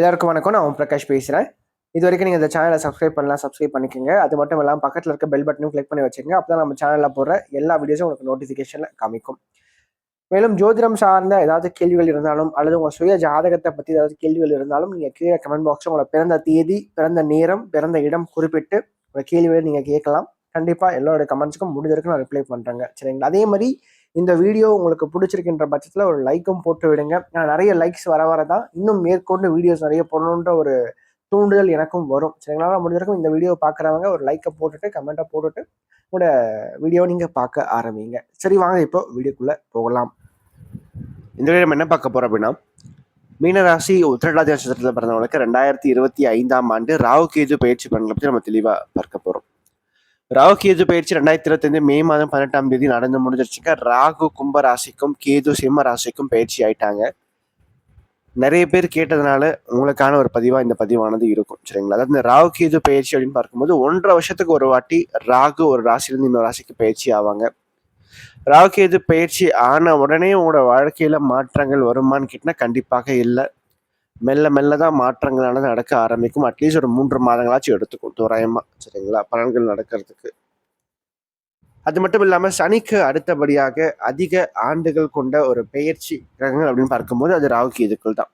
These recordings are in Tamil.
எல்லாருக்கும் வணக்கம். நான் ஓம் பிரகாஷ் பேசுகிறேன். இது வரைக்கும் நீங்கள் இந்த சேனலை சப்ஸ்கிரைப் பண்ணலாம், சப்ஸ்கிரைப் பண்ணிக்கோங்க. அது மட்டும் இல்லாமல் பக்கத்தில் இருக்க பெல் பட்டனும் கிளிக் பண்ணி வச்சுக்கோங்க. அப்போ தான் நம்ம சேனலில் போடுற எல்லா வீடியோஸும் உங்களுக்கு நோட்டிஃபிகேஷனில் காமிக்கும். மேலும் ஜோதிடம் சார்ந்த ஏதாவது கேள்விகள் இருந்தாலும் அல்லது உங்கள் சுய ஜாதகத்தை பற்றி ஏதாவது கேள்விகள் இருந்தாலும் நீங்கள் கீழே கமெண்ட் பாக்ஸில் உங்களோட பிறந்த தேதி, பிறந்த நேரம், பிறந்த இடம் குறிப்பிட்டு உங்கள் கேள்விகளை நீங்கள் கேட்கலாம். கண்டிப்பாக எல்லோருடைய கமெண்ட்ஸுக்கும் முடிஞ்ச வரைக்கும் நான் ரிப்ளை பண்ணுறேங்க. சரிங்களா? அதே மாதிரி இந்த வீடியோ உங்களுக்கு பிடிச்சிருக்கின்ற பட்சத்தில் ஒரு லைக்கும் போட்டு விடுங்க. நான் நிறைய லைக்ஸ் வர தான் இன்னும் மேற்கொண்டு வீடியோஸ் நிறைய போடணுன்ற ஒரு தூண்டுதல் எனக்கும் வரும். சரிங்களா? முடிஞ்ச வரைக்கும் இந்த வீடியோ பார்க்குறவங்க ஒரு லைக்கை போட்டுட்டு கமெண்ட்டை போட்டுட்டு உங்களோட வீடியோ நீங்கள் பார்க்க ஆரம்பிங்க. சரி, வாங்க இப்போ வீடியோக்குள்ளே போகலாம். இந்த வீடியோ நம்ம என்ன பார்க்க போகிறோம் அப்படின்னா, மீனராசி உத்திரட்டாதி நட்சத்திரத்தில் பிறந்தவங்களுக்கு 2025ஆம் ஆண்டு ராகு கேது பயிற்சி பலன்களை பற்றி நம்ம தெளிவாக பார்க்க போகிறோம். ராகு கேது பயிற்சி 2025 மே மாதம் 18ஆம் தேதி நடந்து முடிஞ்சிருச்சுங்க. ராகு கும்ப ராசிக்கும் கேது சிம்ம ராசிக்கும் பயிற்சி ஆயிட்டாங்க. நிறைய பேர் கேட்டதுனால உங்களுக்கான ஒரு பதிவாக இந்த பதிவானது இருக்கும். சரிங்களா? அதாவது இந்த ராகு கேது பயிற்சி அப்படின்னு பார்க்கும்போது 1.5 வருஷத்துக்கு ஒரு வாட்டி ராகு ஒரு ராசியிலிருந்து இன்னொரு ராசிக்கு பயிற்சி ஆவாங்க. ராகு கேது பயிற்சி ஆன உடனே உங்களோட வாழ்க்கையில மாற்றங்கள் வருமானு கேட்டினா கண்டிப்பாக இல்லை. மெல்ல மெல்ல தான் மாற்றங்களானது நடக்க ஆரம்பிக்கும். அட்லீஸ்ட் ஒரு 3 மாதங்களாச்சும் எடுத்துக்கும் தோராயமா. சரிங்களா? பலன்கள் நடக்கிறதுக்கு. அது மட்டும் இல்லாமல் சனிக்கு அடுத்தபடியாக அதிக ஆண்டுகள் கொண்ட ஒரு பெயர்ச்சி கிரகங்கள் அப்படின்னு பார்க்கும்போது அது ராகு கேதுக்கள் தான்.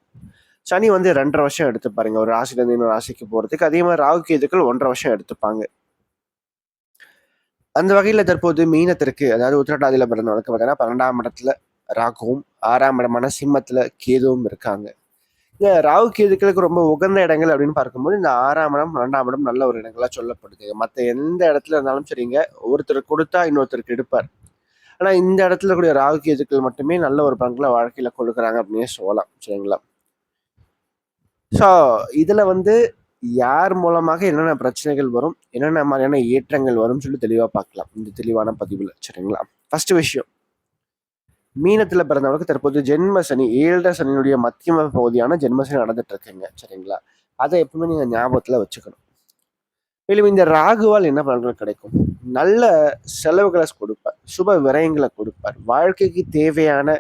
சனி 2.5 வருஷம் எடுத்து பாருங்க ஒரு ராசிலேருந்து இன்னொரு ராசிக்கு போகிறதுக்கு. அதே மாதிரி ராகு கேதுக்கள் 1.5 வருஷம் எடுத்துப்பாங்க. அந்த வகையில் தற்போது மீனத்திற்கு, அதாவது உத்திரட்டாதியில் பிறந்தவங்களுக்கு பார்த்தீங்கன்னா 12ஆம் இடத்துல ராகுவும் 6ஆம் இடமான சிம்மத்தில் கேதுவும் இருக்காங்க. இந்த ராகு கேதுக்களுக்கு ரொம்ப உகந்த இடங்கள் அப்படின்னு பார்க்கும்போது இந்த 6ஆம் இடம் 12ஆம் இடம் நல்ல ஒரு இடங்களா சொல்லப்படுது. மற்ற எந்த இடத்துல இருந்தாலும் சரிங்க, ஒருத்தர் கொடுத்தா இன்னொருத்தருக்கு எடுப்பார். ஆனால் இந்த இடத்துல கூடிய ராகு கேதுக்கள் மட்டுமே நல்ல ஒரு பலன்களை வாழ்க்கையில கொடுக்குறாங்க அப்படின்னே சொல்லலாம். சரிங்களா? ஸோ இதுல யார் மூலமாக என்னென்ன பிரச்சனைகள் வரும், என்னென்ன மாதிரியான ஏற்றங்கள் வரும்னு சொல்லி தெளிவாக பார்க்கலாம் இந்த தெளிவான பதிவில். சரிங்களா? ஃபர்ஸ்ட் விஷயம், மீனத்துல பிறந்தவங்களுக்கு தற்போது ஜென்ம சனி, 7 சனியினுடைய மத்தியம பகுதியான ஜென்ம சனி நடந்துட்டு இருக்குங்க. சரிங்களா? அதை எப்பவுமே நீங்க ஞாபகத்துல வச்சுக்கணும். மேலும் இந்த ராகுவால் என்ன பலன்கள் கிடைக்கும்? நல்ல செலவுகளை கொடுப்பார், சுப விரயங்களை கொடுப்பார், வாழ்க்கைக்கு தேவையான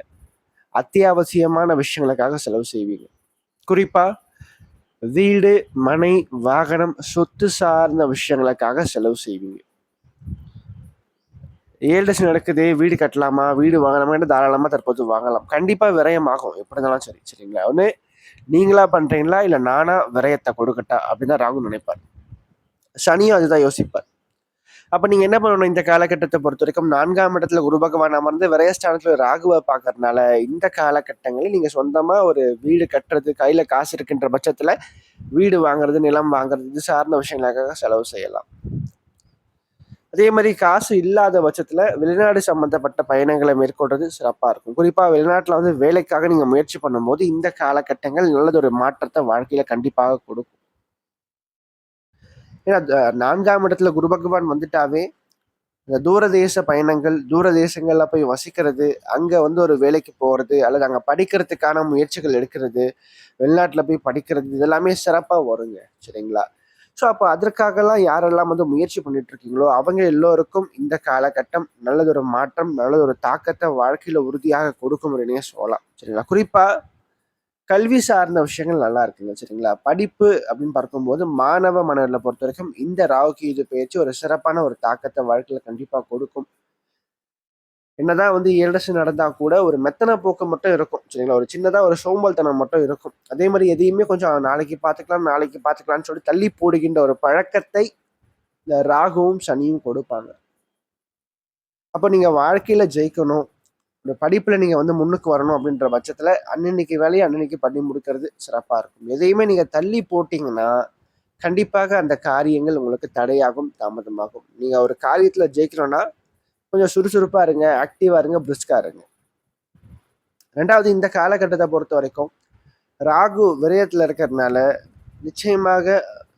அத்தியாவசியமான விஷயங்களுக்காக செலவு செய்வீங்க. குறிப்பா வீடு, மனை, வாகனம், சொத்து சார்ந்த விஷயங்களுக்காக செலவு செய்வீங்க. 7 சனி நடக்குது, வீடு கட்டலாமா, வீடு வாங்கலாமா, தாராளமாக தற்போது வாங்கலாம். கண்டிப்பாக விரயமாகும், எப்படி இருந்தாலும் சரி. சரிங்களா? ஒன்று நீங்களா பண்ணுறீங்களா, இல்லை நானா விரயத்தை கொடுக்கட்டா அப்படின்னு தான் ராகு நினைப்பார். சனியும் அதுதான் யோசிப்பார். அப்போ நீங்கள் என்ன பண்ணணும், இந்த காலகட்டத்தை பொறுத்த வரைக்கும் 4ஆம் இடத்துல குரு பகவான் அமர்ந்து விரயஸ்தானத்தில் ராகுவை பார்க்கறதுனால இந்த காலகட்டங்களில் நீங்கள் சொந்தமாக ஒரு வீடு கட்டுறது, கையில் காசு இருக்கின்ற பட்சத்தில் வீடு வாங்குறது, நிலம் வாங்குறது, இது சார்ந்த விஷயங்களுக்காக செலவு செய்யலாம். அதே மாதிரி காசு இல்லாத பட்சத்தில் வெளிநாடு சம்பந்தப்பட்ட பயணங்களை மேற்கொள்றது சிறப்பாக இருக்கும். குறிப்பாக வெளிநாட்டில் வேலைக்காக நீங்கள் முயற்சி பண்ணும்போது இந்த காலகட்டங்கள் நல்லதொரு மாற்றத்தை வாழ்க்கையில கண்டிப்பாக கொடுக்கும். ஏன்னா 4ஆம் இடத்துல குரு பகவான் வந்துட்டாவே இந்த தூரதேச பயணங்கள், தூர தேசங்கள்ல போய் வசிக்கிறது, அங்கே ஒரு வேலைக்கு போகிறது அல்லது அங்கே படிக்கிறதுக்கான முயற்சிகள் எடுக்கிறது, வெளிநாட்டில் போய் படிக்கிறது, இதெல்லாமே சிறப்பாக வருங்க. சரிங்களா? ஸோ அப்போ அதற்காகலாம் யாரெல்லாம் முயற்சி பண்ணிட்டு இருக்கீங்களோ அவங்க எல்லோருக்கும் இந்த காலகட்டம் நல்லதொரு மாற்றம், நல்லதொரு தாக்கத்தை வாழ்க்கையில உறுதியாக கொடுக்கும் அப்படின்னே சொல்லலாம். சரிங்களா? குறிப்பா கல்வி சார்ந்த விஷயங்கள் நல்லா இருக்குங்க. சரிங்களா? படிப்பு அப்படின்னு பார்க்கும்போது மாணவ மனதில் பொறுத்த வரைக்கும் இந்த ராகு கேது பயிற்சி ஒரு சிறப்பான ஒரு தாக்கத்தை வாழ்க்கையில கண்டிப்பா கொடுக்கும். என்னதான் 7 சனி நடந்தா கூட ஒரு மெத்தன போக்கு மட்டும் இருக்கும். சரிங்களா? ஒரு சின்னதா ஒரு சோம்பல்தனம் மட்டும் இருக்கும். அதே மாதிரி எதையுமே கொஞ்சம் நாளைக்கு பார்த்துக்கலாம்னு சொல்லி தள்ளி போடுகின்ற ஒரு பழக்கத்தை இந்த ராகுவும் சனியும் கொடுப்பாங்க. அப்போ நீங்க வாழ்க்கையில ஜெயிக்கணும், இந்த படிப்புல நீங்க முன்னுக்கு வரணும் அப்படின்ற பட்சத்துல அன்னன்னைக்கு வேலையை அன்னன்னைக்கு பண்ணி முடிக்கிறது சிறப்பா இருக்கும். எதையுமே நீங்க தள்ளி போட்டீங்கன்னா கண்டிப்பாக அந்த காரியங்கள் உங்களுக்கு தடையாகும், தாமதமாகும். நீங்க ஒரு காரியத்துல ஜெயிக்கணும்னா கொஞ்சம் சுறுசுறுப்பா இருங்க, ஆக்டிவா இருங்க, பிரிஸ்கா இருங்க. 2வது, இந்த காலகட்டத்தை பொறுத்த வரைக்கும் ராகு விரயத்துல இருக்கிறதுனால நிச்சயமாக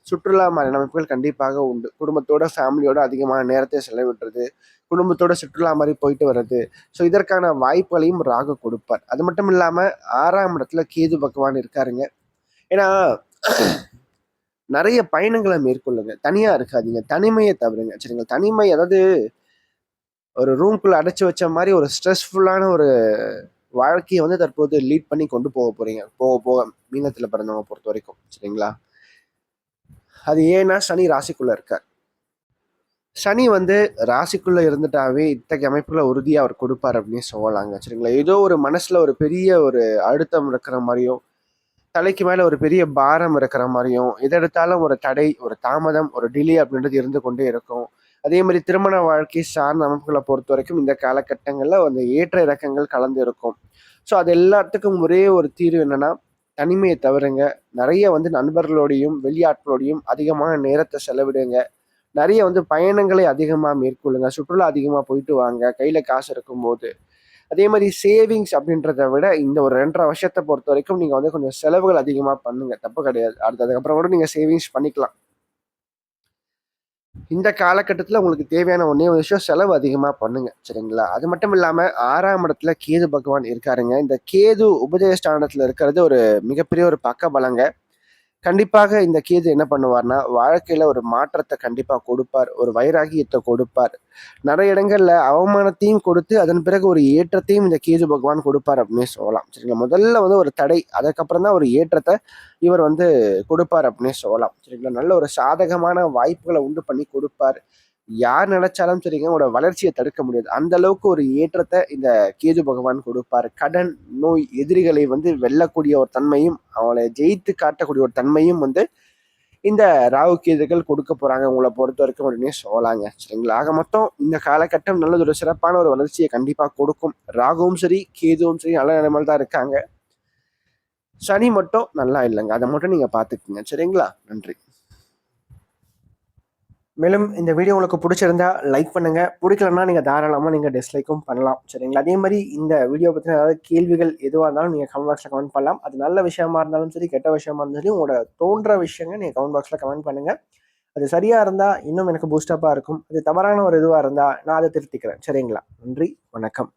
சுற்றுலா மாதிரி அமைப்புகள் கண்டிப்பாக உண்டு. குடும்பத்தோட, ஃபேமிலியோட அதிகமான நேரத்தை செலவிடுறது, குடும்பத்தோட சுற்றுலா மாதிரி போயிட்டு வர்றது, ஸோ இதற்கான வாய்ப்புகளையும் ராகு கொடுப்பார். அது மட்டும் இல்லாமல் 6ஆம் இடத்துல கேது பகவான் இருக்காருங்க. ஏன்னா நிறைய பயணங்களை மேற்கொள்ளுங்க, தனியா இருக்காதீங்க, தனிமையை தவிருங்க. சரிங்களா? தனிமை, அதாவது ஒரு ரூம்குள்ள அடைச்சு வச்ச மாதிரி ஒரு ஸ்ட்ரெஸ்ஃபுல்லான ஒரு வாழ்க்கையை வந்து தற்போது லீட் பண்ணி கொண்டு போக போறீங்க போக போக. மீனத்துல பிறந்தவங்க பொறுத்த வரைக்கும் சரிங்களா. அது ஏன்னா சனி ராசிக்குள்ள இருக்கார். சனி வந்து ராசிக்குள்ள இருந்துட்டாவே இத்தகைய அமைப்புல உறுதியா அவர் கொடுப்பார் அப்படின்னு சொல்லலாங்க சரிங்களா. ஏதோ ஒரு மனசுல ஒரு பெரிய ஒரு அழுத்தம் இருக்கிற மாதிரியும், தலைக்கு மேல ஒரு பெரிய பாரம் இருக்கிற மாதிரியும், எது எடுத்தாலும் ஒரு தடை, ஒரு தாமதம், ஒரு டிலே அப்படின்றது இருந்து கொண்டே இருக்கும். அதே மாதிரி திருமண வாழ்க்கை சார்ந்த அமைப்புகளை பொறுத்த வரைக்கும் இந்த காலகட்டங்கள்ல அந்த ஏற்ற இறக்கங்கள் கலந்து இருக்கும். ஸோ அது எல்லாத்துக்கும் ஒரே ஒரு தீர்வு என்னன்னா, தனிமையை தவிருங்க. நிறைய வந்து நண்பர்களோடையும் வெளியாட்களோடையும் அதிகமான நேரத்தை செலவிடுங்க. நிறைய வந்து பயணங்களை அதிகமா மேற்கொள்ளுங்க. சுற்றுலா அதிகமா போயிட்டு வாங்க, கையில காசு இருக்கும்போது. அதே மாரி சேவிங்ஸ் அப்படின்றத விட இந்த ஒரு 2 1/2 வருஷத்த பொறுத்தவரைக்கும் நீங்க வந்து கொஞ்சம் செலவுகள் அதிகமா பண்ணுங்க. தப்பு கிடையாது. அதுக்கப்புறம் கூட நீங்க சேவிங்ஸ் பண்ணிக்கலாம். இந்த காலகட்டத்துல உங்களுக்கு தேவையான ஒண்ணே ஒரு விஷயம் செலவு அதிகமா பண்ணுங்க. சரிங்களா? அது மட்டும் இல்லாம 6ஆம் இடத்துல கேது பகவான் இருக்காருங்க. இந்த கேது உபஜய ஸ்தானத்துல இருக்கிறது ஒரு மிகப்பெரிய ஒரு பக்கபலங்க. கண்டிப்பாக இந்த கேது என்ன பண்ணுவார்னா, வாழ்க்கையில ஒரு மாற்றத்த கண்டிப்பா கொடுப்பார். ஒரு வைராகியத்த கொடுப்பார். நெறைய இடங்கள்ல அவமானத்தையும் கொடுத்து, அதன் பிறகு ஒரு ஏற்றத்தையும் இந்த கேது பகவான் கொடுப்பார் அப்டின்னே சொல்லலாம். சரிங்களா? முதல்ல வந்து ஒரு தடை, அதுக்கப்புறம் தான் ஒரு ஏற்றத்த இவர் வந்து கொடுப்பார் அப்டின்னே சொல்லலாம். சரிங்களா? நல்ல ஒரு சாதகமான வாய்ப்புகள உண்டு பண்ணி கொடுப்பார். யார் நினைச்சாலும் சரிங்க, உங்களோட வளர்ச்சிய தடுக்க முடியாது. அந்த அளவுக்கு ஒரு ஏற்றத்த இந்த கேது பகவான் கொடுப்பார். கடன், நோய், எதிரிகளை வந்து வெல்லக்கூடிய ஒரு தன்மையும், அவங்கள ஜெயித்து காட்டக்கூடிய ஒரு தன்மையும் வந்து இந்த ராகு கேதுகள் கொடுக்க போறாங்க உங்கள பொறுத்தவரைக்கும் அப்டின்னே சொல்லலாங்க. சரிங்களா? ஆக மொத்தம் இந்த காலகட்டம் நல்லதொரு சிறப்பான ஒரு வளர்ச்சிய கண்டிப்பா கொடுக்கும். ராகுவும் சரி, கேதுவும் சரி நல்ல நிலைமையில தான் இருக்காங்க. சனி மட்டும் நல்லா இல்லங்க. அத மட்டும் நீங்க பார்த்துக்கங்க. சரிங்களா? நன்றி. மேலும் இந்த வீடியோ உங்களுக்கு பிடிச்சிருந்தா லைக் பண்ணுங்க. பிடிக்கலன்னா நீங்க தாராளமா நீங்க டிஸ்லைக்கும் பண்ணலாம். சரிங்களா? அதே மாரி இந்த வீடியோ பத்தின ஏதாவது கேள்விகள் எதுவா இருந்தாலும் நீங்க கமெண்ட் பாக்ஸ்ல கமெண்ட் பண்ணலாம். அது நல்ல விஷயமா இருந்தாலும் சரி, கெட்ட விஷயமா இருந்தாலும் சரி, உங்களோட தோன்ற விஷயங்கள் நீங்க கமெண்ட் பாக்ஸ்ல கமெண்ட் பண்ணுங்க. அது சரியா இருந்தா இன்னும் எனக்கு பூஸ்டப்பா இருக்கும். அது தவறான ஒரு இதுவா இருந்தா நான் அத திருத்திக்கிறேன். சரிங்களா? நன்றி. வணக்கம்.